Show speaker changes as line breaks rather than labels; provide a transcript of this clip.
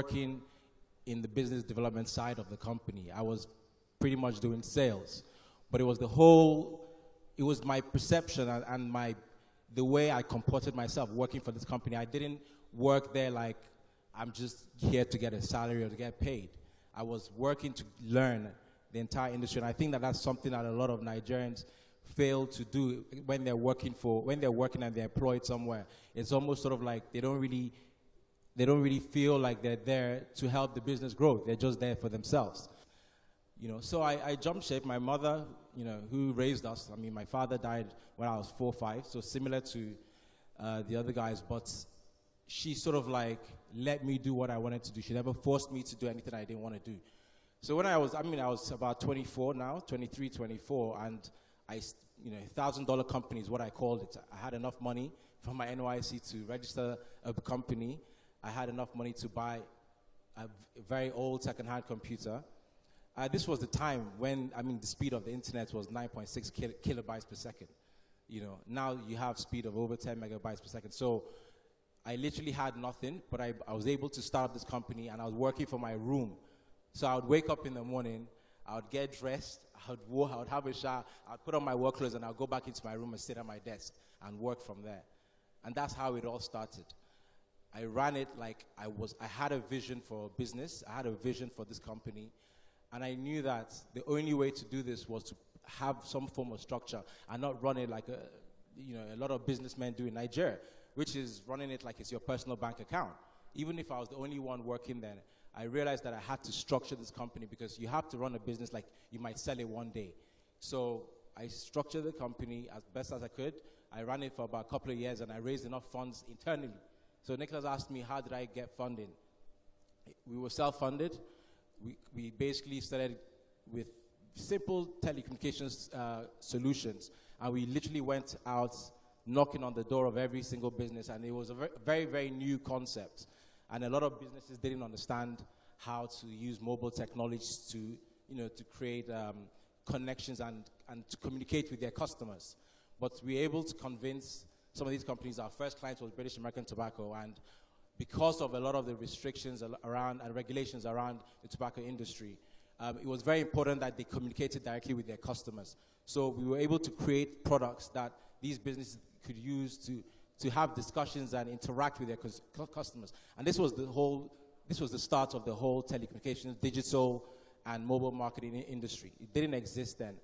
working in the business development side of the company. I was pretty much doing sales. But it was it was my perception and the way I comported myself working for this company. I didn't work there like I'm just here to get a salary or to get paid. I was working to learn the entire industry, and I think that that's something that a lot of Nigerians fail to do when they're working and they're employed somewhere. It's almost sort of like they don't really feel like they're there to help the business grow. They're just there for themselves. So I jumped ship. My mother, who raised us, I mean, my father died when I was 4 or 5, so similar to the other guys, but she sort of like let me do what I wanted to do. She never forced me to do anything I didn't want to do. So when I was about 24 now, 23, 24, and $1,000 company is what I called it. I had enough money from my NYC to register a company. I had enough money to buy a very old second-hand computer. This was the time when, the speed of the internet was 9.6 kilobytes per second. Now you have speed of over 10 megabytes per second. So I literally had nothing, but I was able to start up this company, and I was working from my room. So I would wake up in the morning, I would get dressed, I would have a shower, I would put on my work clothes, and I would go back into my room and sit at my desk and work from there. And that's how it all started. I ran it like I had a vision for business, I had a vision for this company, and I knew that the only way to do this was to have some form of structure and not run it like a lot of businessmen do in Nigeria, which is running it like it's your personal bank account. Even if I was the only one working there, I realized that I had to structure this company because you have to run a business like you might sell it one day. So I structured the company as best as I could. I ran it for about a couple of years, and I raised enough funds internally. So Nicholas asked me, how did I get funding? We were self-funded. We basically started with simple telecommunications solutions, and we literally went out knocking on the door of every single business, and it was a very, very new concept. And a lot of businesses didn't understand how to use mobile technologies to create connections and to communicate with their customers. But we were able to convince some of these companies. Our first client was British American Tobacco, and because of a lot of the restrictions around and regulations around the tobacco industry, it was very important that they communicated directly with their customers. So we were able to create products that these businesses could use to have discussions and interact with their customers. And this was the start of the whole telecommunications, digital, and mobile marketing industry. It didn't exist then.